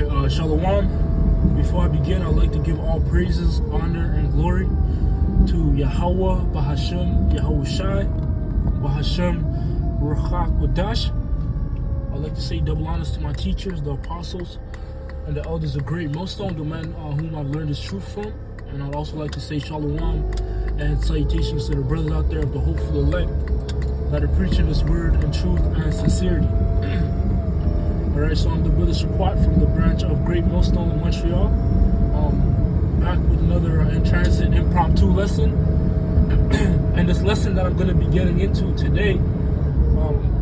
Alright, Shalom. Before I begin, I'd like to give all praises, honor, and glory to Yahweh, Bahashem, Yahushai, Bahashem, Ruach Kodash. I'd like to say double honors to my teachers, the apostles, and the elders of Great Millstone, the men whom I've learned this truth from. And I'd also like to say Shalom and salutations to the brothers out there of the hopeful elect that are preaching this word in truth and sincerity. Alright, so I'm the brother Shaquat from the branch of Great Millstone in Montreal. Back with another in transit impromptu lesson. And this lesson that I'm going to be getting into today,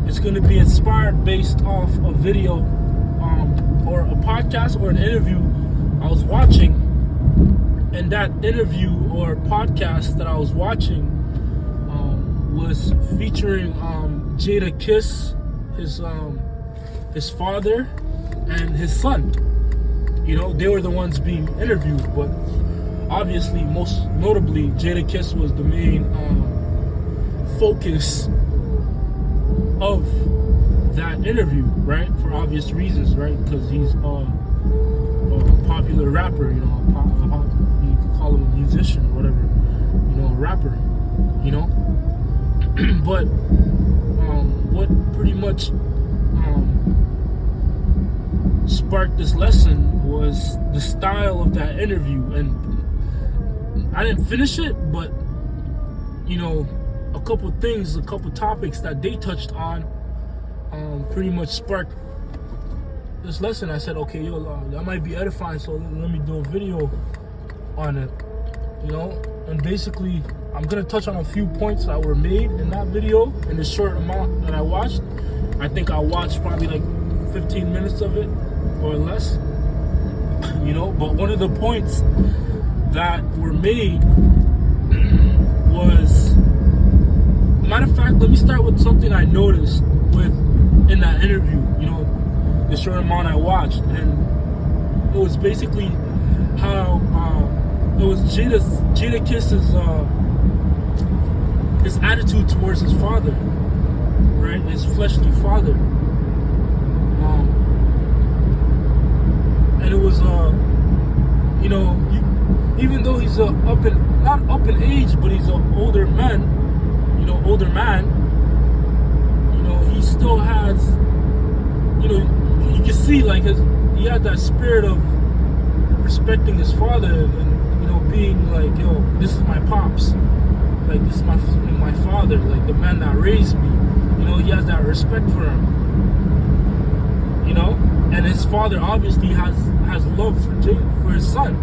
it's going to be inspired based off a video or a podcast or an interview I was watching. And that interview or podcast that I was watching was featuring Jada Kiss, his father, and his son. You know, they were the ones being interviewed, but obviously, most notably, Jada Kiss was the main focus of that interview, right? For obvious reasons, right? Because he's a popular rapper, you know, you could call him a musician, whatever, you know, a rapper, you know. But what pretty much sparked this lesson was the style of that interview. And I didn't finish it, but you know, a couple topics that they touched on pretty much sparked this lesson. I said, okay, that might be edifying, so let me do a video on it, you know. And basically, I'm gonna touch on a few points that were made in that video in the short amount that I watched. I think I watched probably like 15 minutes of it or less, you know. But one of the points that were made was, matter of fact, let me start with something I noticed in that interview, you know, the short amount I watched. And it was basically how it was Jada Kiss's his attitude towards his father, right? His fleshly father. And it was, you know, even though he's not up in age, but he's an older man, you know, he still has, you know, you can see like he had that spirit of respecting his father and, you know, being like, yo, this is my pops, like this is my father, like the man that raised me, you know. He has that respect for him, you know. And his father obviously has love for his son,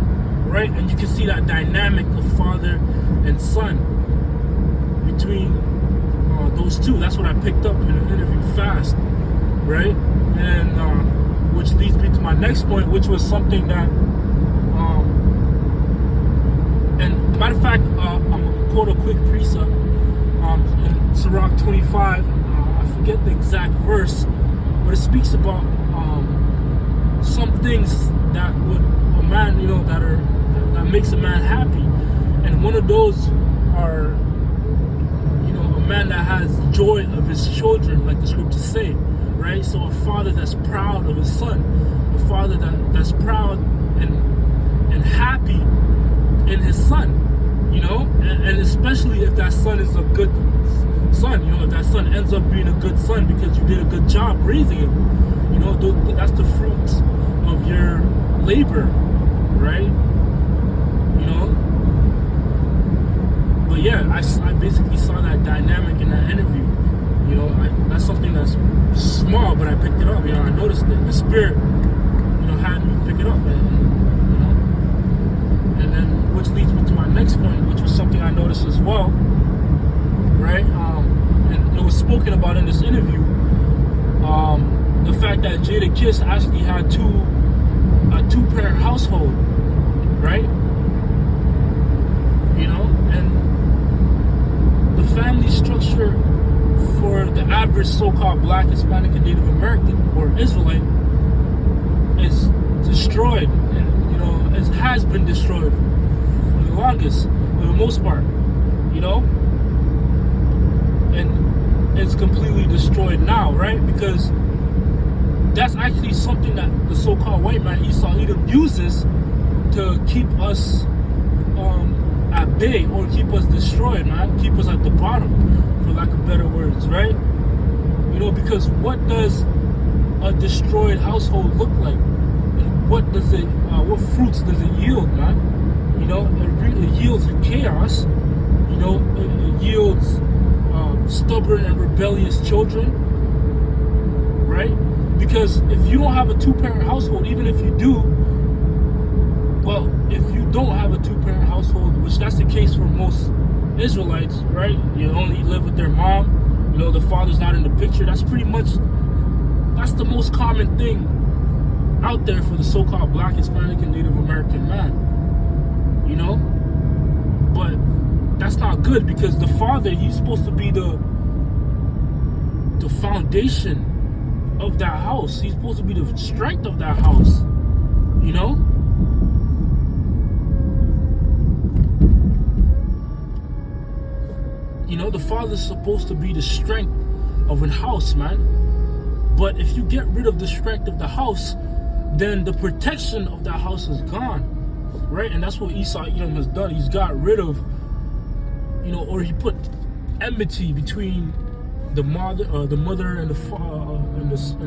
right? And you can see that dynamic of father and son between those two. That's what I picked up in the interview fast, right? And which leads me to my next point, which was something that, and matter of fact, I'm gonna quote a quick precept in Sirach 25. I forget the exact verse, but it speaks about some things that would a man, you know, that makes a man happy, and one of those are, you know, a man that has joy of his children, like the scriptures say, right? So a father that's proud of his son, a father that's proud and happy in his son, you know, and especially if that son is a good son, you know, if that son ends up being a good son because you did a good job raising him, you know, that's the fruits of your labor, right? You know. But yeah, I basically saw that dynamic in that interview. You know, that's something that's small, but I picked it up. You know, I noticed it. The spirit, you know, had me pick it up, and you know. And then, which leads me to my next point, which was something I noticed as well, right? And it was spoken about in this interview. The fact that Jada Kiss actually had a two-parent household, right? You know, and the family structure for the average so-called Black, Hispanic, and Native American or Israelite is destroyed, and you know, it has been destroyed for the longest, for the most part, you know, and it's completely destroyed now, right? Because that's actually something that the so-called white man Esau Edom uses to keep us at bay, or keep us destroyed, man. Keep us at the bottom, for lack of better words, right? You know, because what does a destroyed household look like? And what fruits does it yield, man? You know, it yields chaos. You know, it yields stubborn and rebellious children, right? Because if you don't have a two-parent household, even if you do, well, if you don't have a two-parent household, which that's the case for most Israelites, right? You only live with their mom, you know, the father's not in the picture. That's the most common thing out there for the so-called Black, Hispanic, and Native American man, you know? But that's not good, because the father, he's supposed to be the foundation of that house. He's supposed to be the strength of that house, you know? You know, the father's supposed to be the strength of a house, man. But if you get rid of the strength of the house, then the protection of that house is gone, right? And that's what Esau Edom has done. He's got rid of, you know, or he put enmity between the mother and the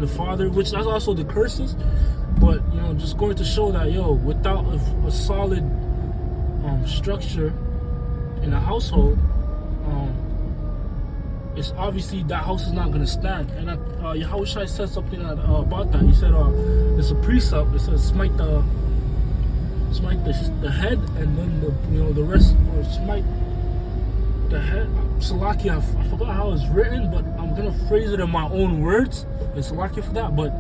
father, which that's also the curses. But you know, just going to show that, yo, without a solid structure in a household, it's obviously that house is not going to stand. And Yahushua said something about that. He said, "It's a precept. It says smite the head, and then the rest, or smite the head." Salakia, I forgot how it's written, but I'm gonna phrase it in my own words. And Salakia for that. But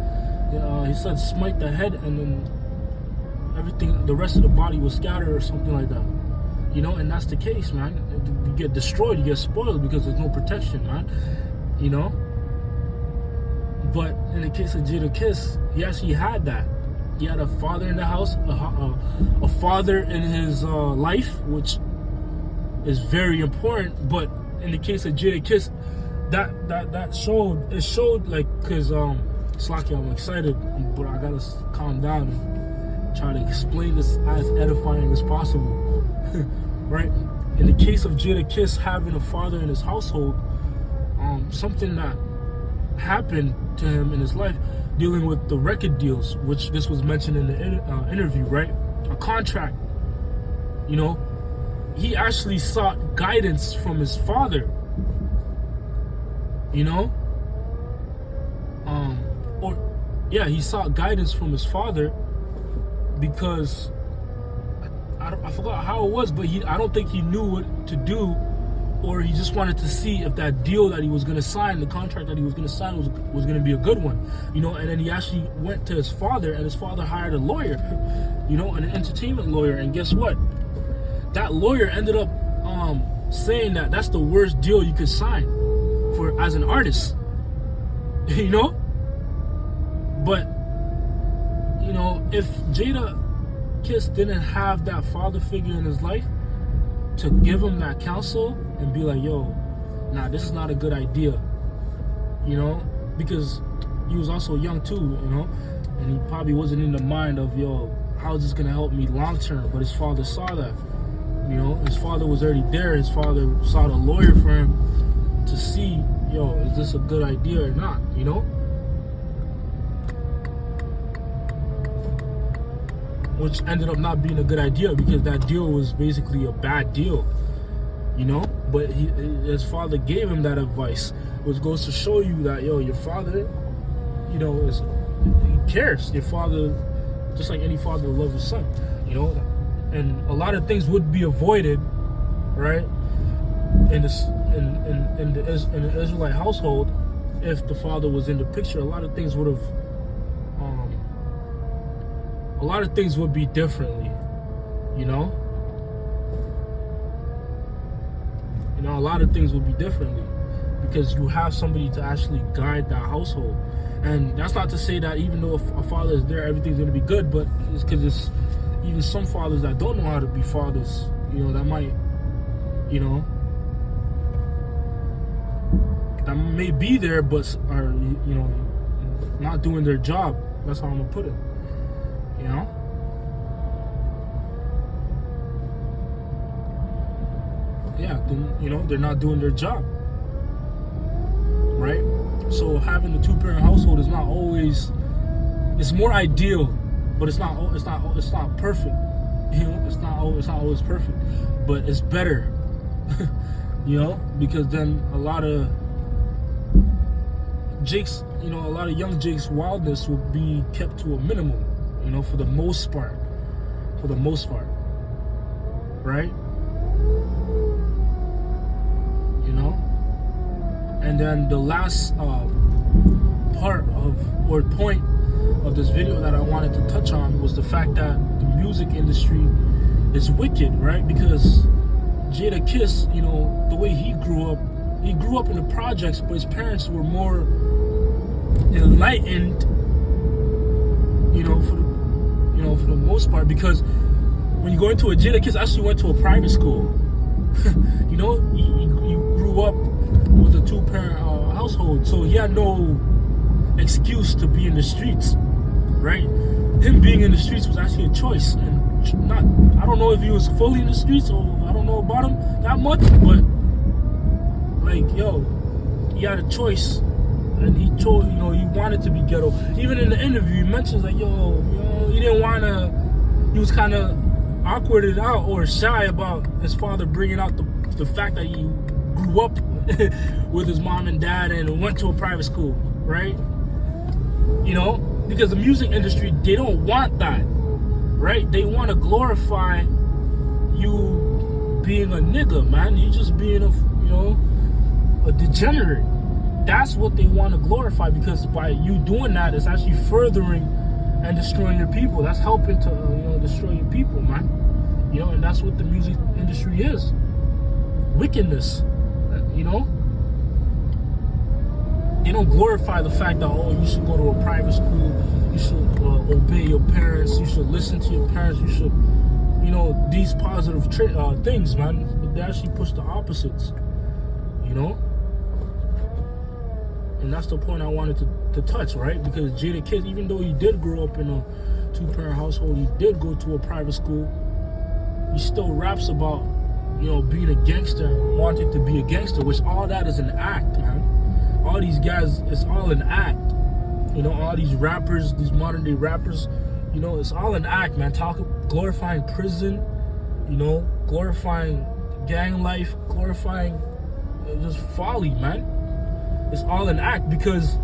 he said, "Smite the head, and then everything, the rest of the body will scatter," or something like that. You know, and that's the case, man. You get destroyed, you get spoiled, because there's no protection, man. You know? But in the case of Jadakiss, he actually had that. He had a father in the house, a father in his life, which is very important. But in the case of Jadakiss, that showed like, because Slaki, I'm excited, but I gotta calm down and try to explain this as edifying as possible. Right? In the case of Jadakiss having a father in his household, something that happened to him in his life, dealing with the record deals, which this was mentioned in the interview, right? A contract. You know, he actually sought guidance from his father. You know, he sought guidance from his father, because I forgot how it was, but I don't think he knew what to do, or he just wanted to see if that deal that he was going to sign, the contract that he was going to sign, was going to be a good one, you know. And then he actually went to his father, and his father hired a lawyer, you know, an entertainment lawyer. And guess what? That lawyer ended up saying that that's the worst deal you could sign as an artist, you know. But you know, if Jadakiss didn't have that father figure in his life to give him that counsel and be like, yo, nah, this is not a good idea, you know, because he was also young too, you know, and he probably wasn't in the mind of, yo, how is this gonna help me long term? But his father saw that, you know, his father was already there. His father sought a lawyer for him to see, yo, is this a good idea or not, you know? Which ended up not being a good idea, because that deal was basically a bad deal, you know. But his father gave him that advice, which goes to show you that, yo, your father, you know, he cares. Your father, just like any father, loves his son, you know. And a lot of things would be avoided, right, in the Israelite household, if the father was in the picture. A lot of things would be differently, you know. A lot of things would be differently, because you have somebody to actually guide that household. And that's not to say that even though a father is there, everything's going to be good, but it's because it's even some fathers that don't know how to be fathers, you know, that might, you know, that may be there, but are, you know, not doing their job. That's how I'm gonna put it. You know? Yeah, then, you know, they're not doing their job. Right? So having a two-parent household is not always, it's more ideal, but it's not perfect. You know, it's not always perfect, but it's better. You know, because then a lot of young Jake's wildness will be kept to a minimum, you know, for the most part, right? You know, and then the last point of this video that I wanted to touch on was the fact that the music industry is wicked, right? Because Jadakiss, you know, the way he grew up in the projects, but his parents were more enlightened, for the most part, because when you go into a Jadakiss actually went to a private school. You know, he grew up with a two-parent household, so he had no excuse to be in the streets, right? Him being in the streets was actually a choice, and I don't know if he was fully in the streets, or I don't know about him that much, but like, yo, he had a choice, and he chose, you know, he wanted to be ghetto. Even in the interview, he mentions like, yo, he didn't want to, he was kind of awkwarded out or shy about his father bringing out the fact that he grew up with his mom and dad and went to a private school, right? You know, because the music industry, they don't want that, right? They want to glorify you being a nigga, man. You just being a degenerate. That's what they want to glorify, because by you doing that, it's actually furthering and destroying your people. That's helping to destroy your people, man. You know, and that's what the music industry is. Wickedness. You know, they don't glorify the fact that, oh, you should go to a private school, you should obey your parents, you should listen to your parents, you should, you know, these positive things, man. But they actually push the opposites, you know. And that's the point I wanted to touch, right? Because Jadakiss, even though he did grow up in a two-parent household, he did go to a private school, he still raps about, you know, being a gangster and wanting to be a gangster, which all that is an act, man. All these guys, it's all an act. You know, all these rappers, these modern day rappers, you know, it's all an act, man. Glorifying prison, you know, glorifying gang life, glorifying just folly, man. It's all an act, because,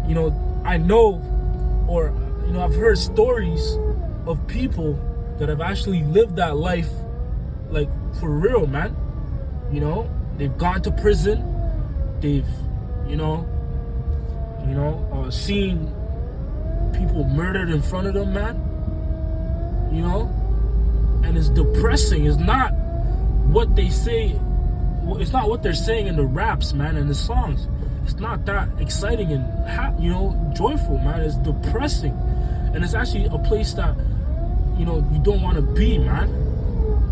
you know, I know, or, you know, I've heard stories of people that have actually lived that life, like, for real, man. You know, they've gone to prison, they've, seen people murdered in front of them, man. You know, and it's depressing. It's not what they say. It's not what they're saying in the raps, man, and the songs. It's not that exciting and joyful, man. It's depressing, and it's actually a place that, you know, you don't want to be, man.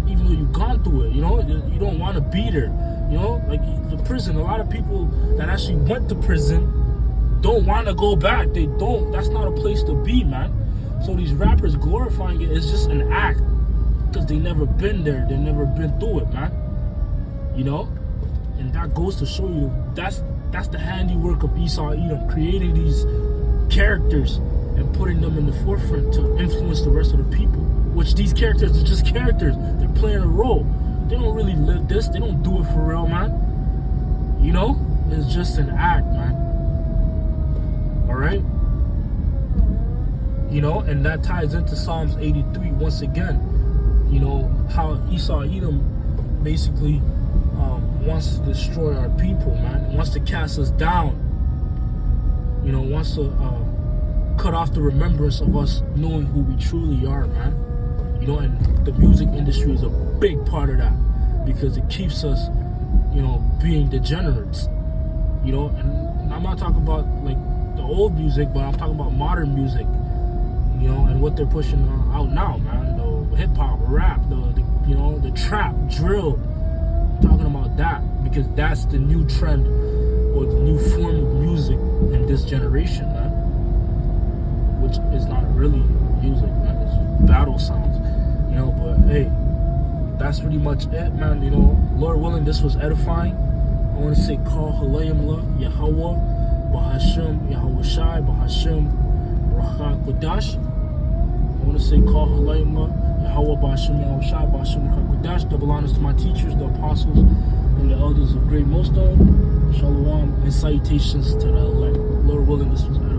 Even though you've gone through it, you know, you don't want to be there. You know, like the prison. A lot of people that actually went to prison don't want to go back. They don't. That's not a place to be, man. So these rappers glorifying it is just an act, because they never been there. They never been through it, man. You know, and that goes to show you that's the handiwork of Esau Edom, creating these characters and putting them in the forefront to influence the rest of the people. Which these characters are just characters. They're playing a role. They don't really live this. They don't do it for real, man. You know, it's just an act, man. All right. You know, and that ties into Psalms 83 once again. You know, how Esau Edom basically wants to destroy our people, man. Wants to cast us down. You know, wants to cut off the remembrance of us knowing who we truly are, man. You know, and the music industry is a big part of that, because it keeps us, you know, being degenerates. You know, and I'm not talking about like the old music, but I'm talking about modern music. You know, and what they're pushing out now, man. The hip hop, rap, the trap, drill. I'm talking about that, because that's the new trend or the new form of music in this generation, man. which is not really music, man. It's battle sounds, you know. But hey, that's pretty much it, man. You know, Lord willing, this was edifying. I want to say, call Halayim Yahweh, Bahashem Yahweh Shai, Bahashem Rachak Kodash. I want to say, call Halayim Yahweh, Bahashem Yahweh Shai, Bahashem Rachak Kodash. Double honors to my teachers, the apostles, and the elders of Great Millstone. Shalom and salutations to the elect. Lord willing, this was edifying.